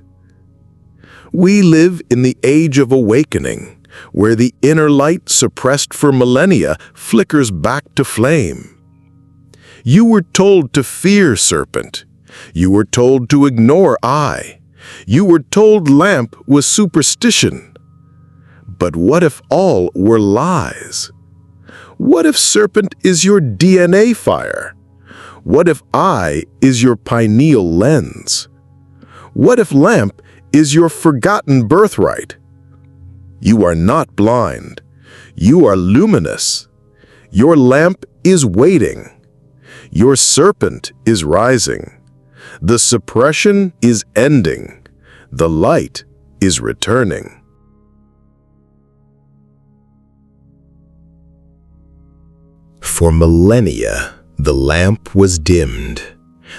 We live in the age of awakening, where the inner light suppressed for millennia flickers back to flame. You were told to fear serpent. You were told to ignore eye. You were told lamp was superstition. But what if all were lies? What if serpent is your DNA fire? What if eye is your pineal lens? What if lamp is your forgotten birthright? You are not blind. You are luminous. Your lamp is waiting. Your serpent is rising. The suppression is ending. The light is returning. For millennia, the lamp was dimmed.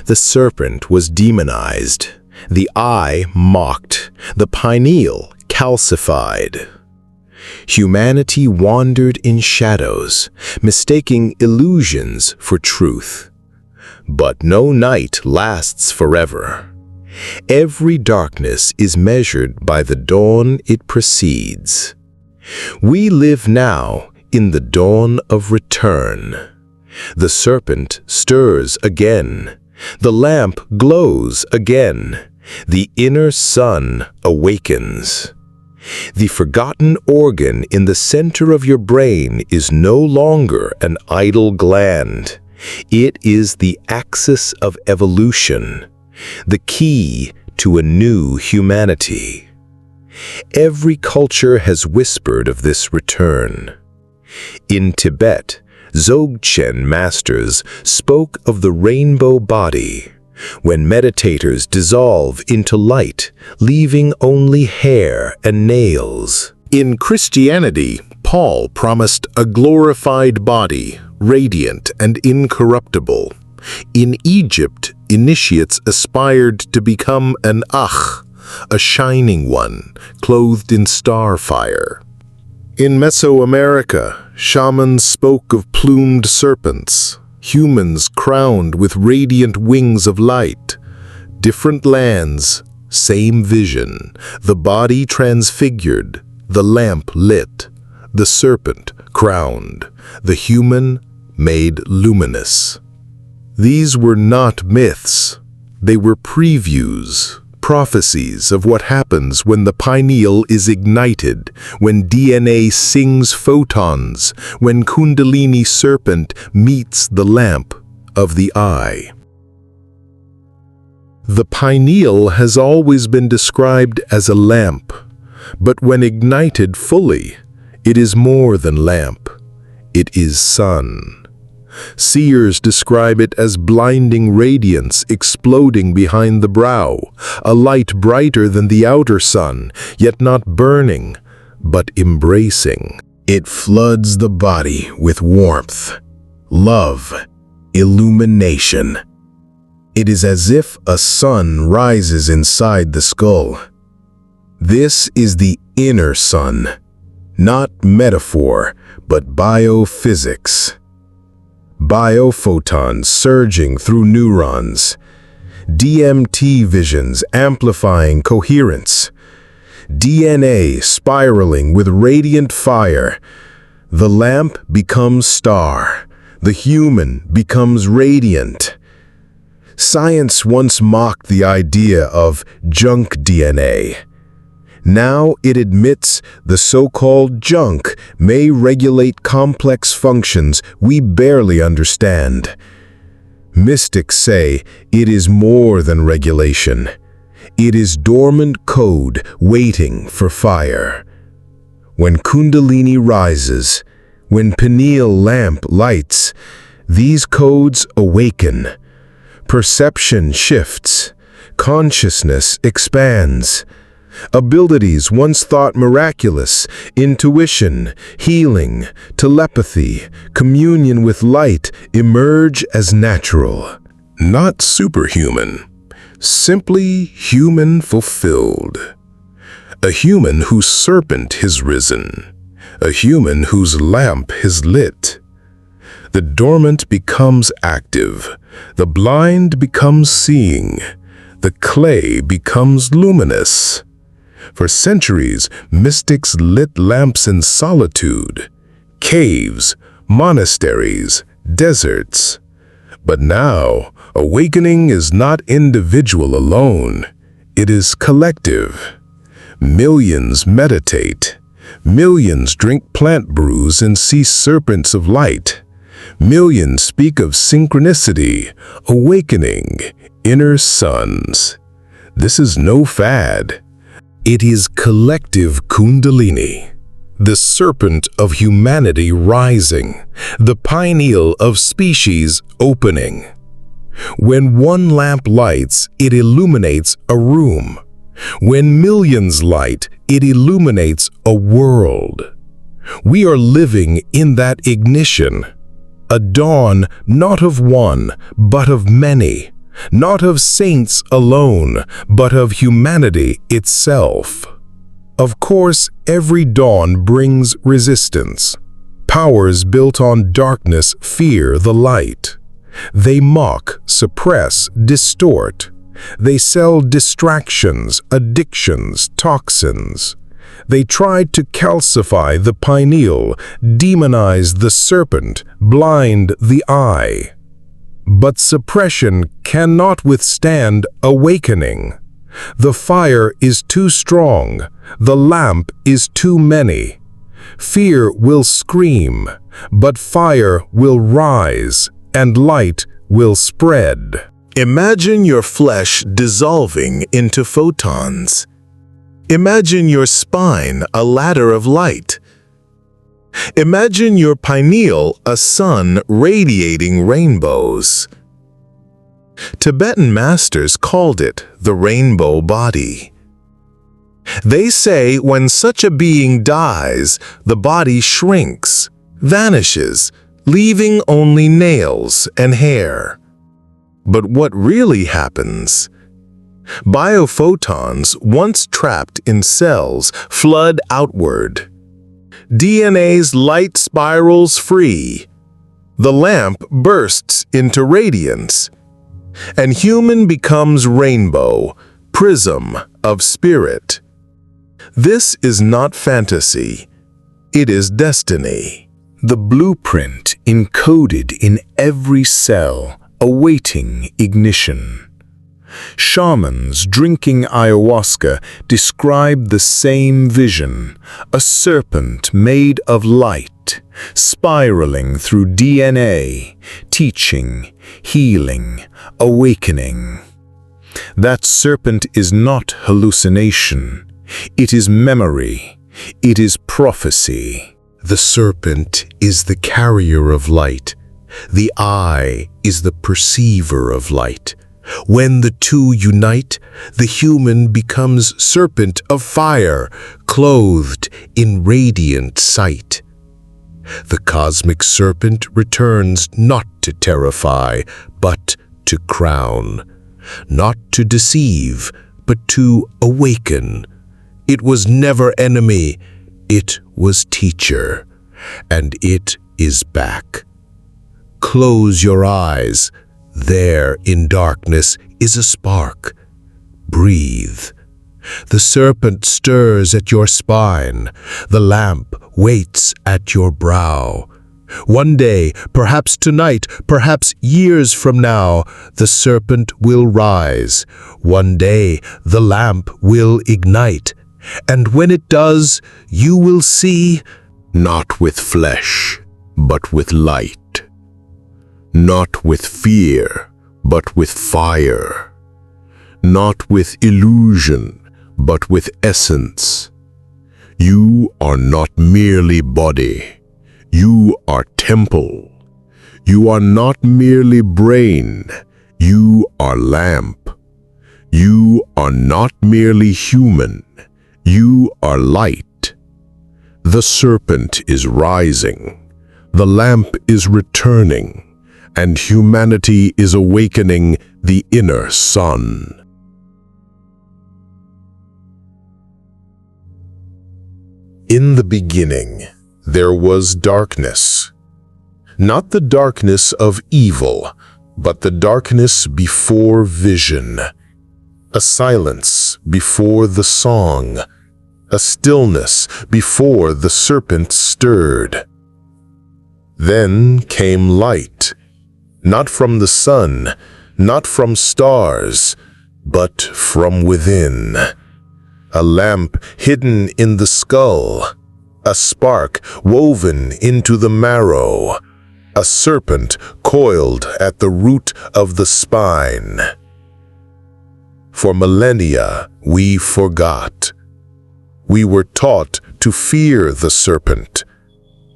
The serpent was demonized. The eye mocked. The pineal calcified. Humanity wandered in shadows, mistaking illusions for truth. But no night lasts forever. Every darkness is measured by the dawn it precedes. We live now in the dawn of return. The serpent stirs again. The lamp glows again. The inner sun awakens. The forgotten organ in the center of your brain is no longer an idle gland. It is the axis of evolution, the key to a new humanity. Every culture has whispered of this return. In Tibet, Dzogchen masters spoke of the rainbow body, when meditators dissolve into light, leaving only hair and nails. In Christianity, Paul promised a glorified body, radiant and incorruptible. In Egypt, initiates aspired to become an Ach, a shining one, clothed in star fire. In Mesoamerica, shamans spoke of plumed serpents, humans crowned with radiant wings of light. Different lands, same vision, the body transfigured, the lamp lit, the serpent crowned, the human made luminous. These were not myths. They were previews, prophecies of what happens when the pineal is ignited, when DNA sings photons, when Kundalini serpent meets the lamp of the eye. The pineal has always been described as a lamp, but when ignited fully, it is more than lamp. It is sun. Seers describe it as blinding radiance exploding behind the brow, a light brighter than the outer sun, yet not burning, but embracing. It floods the body with warmth, love, illumination. It is as if a sun rises inside the skull. This is the inner sun, not metaphor, but biophysics. Biophotons surging through neurons, DMT visions amplifying coherence, DNA spiraling with radiant fire. The lamp becomes star, the human becomes radiant. Science once mocked the idea of junk DNA. Now it admits the so-called junk may regulate complex functions we barely understand. Mystics say it is more than regulation. It is dormant code waiting for fire. When Kundalini rises, when pineal lamp lights, these codes awaken. Perception shifts. Consciousness expands. Abilities once thought miraculous, intuition, healing, telepathy, communion with light, emerge as natural. Not superhuman, simply human fulfilled. A human whose serpent has risen, a human whose lamp has lit. The dormant becomes active, the blind becomes seeing, the clay becomes luminous. For centuries, mystics lit lamps in solitude, caves, monasteries, deserts. But now, awakening is not individual alone, it is collective. Millions meditate, millions drink plant brews and see serpents of light. Millions speak of synchronicity, awakening, inner suns. This is no fad. It is collective Kundalini, the serpent of humanity rising, the pineal of species opening. When one lamp lights, it illuminates a room. When millions light, it illuminates a world. We are living in that ignition, a dawn not of one, but of many. Not of saints alone, but of humanity itself. Of course, every dawn brings resistance. Powers built on darkness fear the light. They mock, suppress, distort. They sell distractions, addictions, toxins. They tried to calcify the pineal, demonize the serpent, blind the eye. But suppression cannot withstand awakening. The fire is too strong, the lamp is too many. Fear will scream, but fire will rise, and light will spread. Imagine your flesh dissolving into photons. Imagine your spine a ladder of light. Imagine your pineal a sun radiating rainbows. Tibetan masters called it the rainbow body. They say when such a being dies, the body shrinks, vanishes, leaving only nails and hair. But what really happens? Biophotons, once trapped in cells, flood outward. DNA's light spirals free. The lamp bursts into radiance. And human becomes rainbow, prism of spirit. This is not fantasy. It is destiny. The blueprint encoded in every cell, awaiting ignition. Shamans drinking ayahuasca describe the same vision, a serpent made of light, spiraling through DNA, teaching, healing, awakening. That serpent is not hallucination, it is memory, it is prophecy. The serpent is the carrier of light. The eye is the perceiver of light. When the two unite, the human becomes serpent of fire, clothed in radiant sight. The cosmic serpent returns not to terrify, but to crown. Not to deceive, but to awaken. It was never enemy, it was teacher, and it is back. Close your eyes. There in darkness is a spark. Breathe. The serpent stirs at your spine. The lamp waits at your brow. One day, perhaps tonight, perhaps years from now, the serpent will rise. One day, the lamp will ignite. And when it does, you will see, not with flesh, but with light. Not with fear, but with fire. Not with illusion, but with essence. You are not merely body. You are temple. You are not merely brain. You are lamp. You are not merely human. You are light. The serpent is rising. The lamp is returning, and humanity is awakening the inner sun. In the beginning, there was darkness. Not the darkness of evil, but the darkness before vision. A silence before the song. A stillness before the serpent stirred. Then came light, not from the sun, not from stars, but from within. A lamp hidden in the skull, a spark woven into the marrow, a serpent coiled at the root of the spine. For millennia we forgot. We were taught to fear the serpent.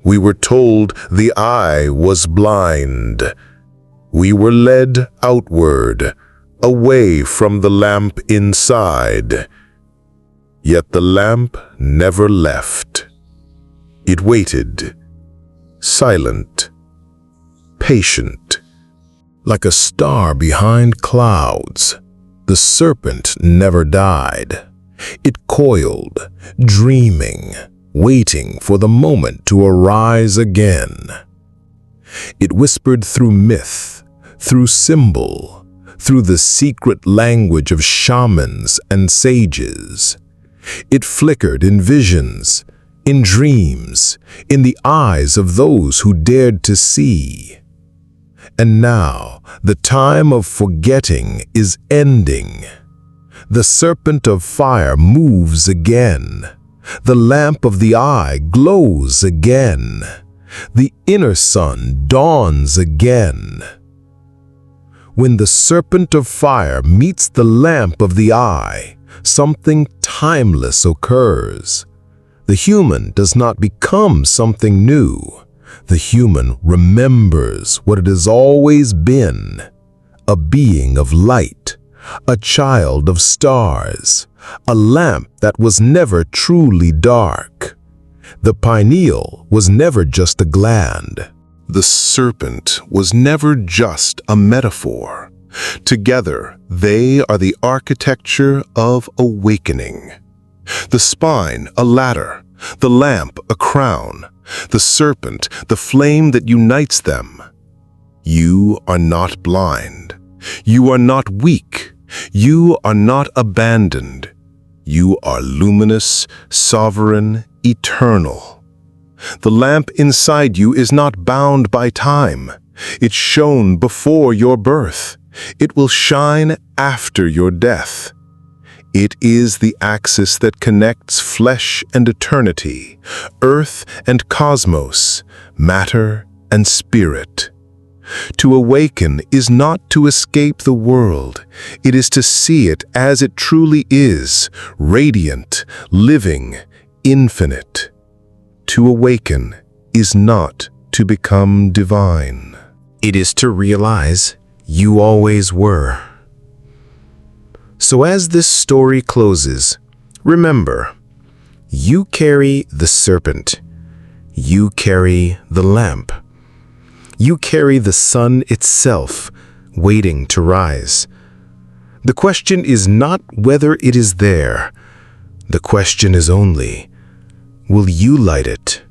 We were told the eye was blind. We were led outward, away from the lamp inside. Yet the lamp never left. It waited, silent, patient. Like a star behind clouds, the serpent never died. It coiled, dreaming, waiting for the moment to arise again. It whispered through myth, through symbol, through the secret language of shamans and sages. It flickered in visions, in dreams, in the eyes of those who dared to see. And now the time of forgetting is ending. The serpent of fire moves again. The lamp of the eye glows again. The inner sun dawns again. When the serpent of fire meets the lamp of the eye, something timeless occurs. The human does not become something new. The human remembers what it has always been, a being of light, a child of stars, a lamp that was never truly dark. The pineal was never just a gland. The serpent was never just a metaphor. Together, they are the architecture of awakening. The spine, a ladder, the lamp, a crown, the serpent, the flame that unites them. You are not blind. You are not weak. You are not abandoned. You are luminous, sovereign, eternal. The lamp inside you is not bound by time. It shone before your birth. It will shine after your death. It is the axis that connects flesh and eternity, earth and cosmos, matter and spirit. To awaken is not to escape the world. It is to see it as it truly is, radiant, living, infinite. To awaken is not to become divine. It is to realize you always were. So as this story closes, remember, you carry the serpent. You carry the lamp. You carry the sun itself, waiting to rise. The question is not whether it is there. The question is only, will you light it?